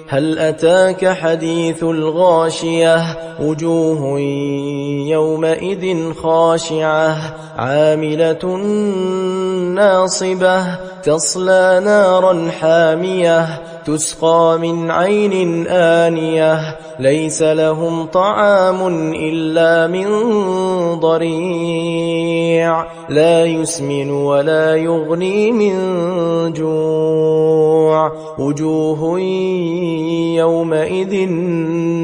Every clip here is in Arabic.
هل أتاك حديث الغاشية وجوه يومئذ خاشعة عاملة ناصبة تصلى نارا حامية تسقى من عين آنية ليس لهم طعام إلا من ضريع لا يسمن ولا يغني من جوع وجوه يومئذ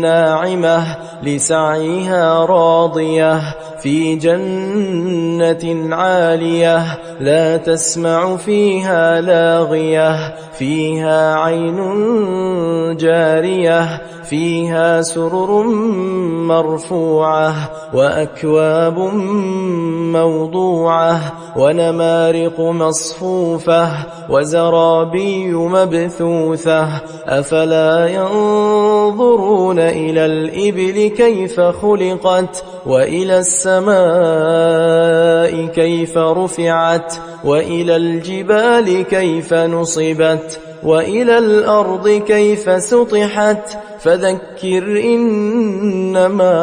ناعمة لسعيها راضية في جنة عالية لا تسمع فيها لاغية فيها عين جارية فيها سرر مرفوعة وأكواب موضوعة ونمارق مصفوفة وزرابي مبثوثة أفلا ينظرون إلى الإبل كيف خلقت وإلى السماء كيف رفعت وإلى الجبال كيف نصبت وإلى الأرض كيف سطحت فذكر إنما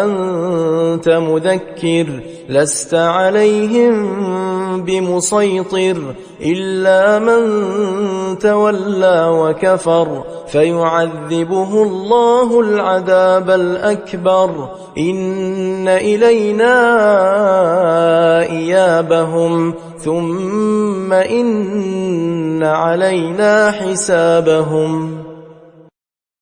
أنت مذكر لست عليهم بمسيطر إلا من تولى وكفر فيعذبه الله العذاب الأكبر إن إلينا إيابهم ثم إن علينا حسابهم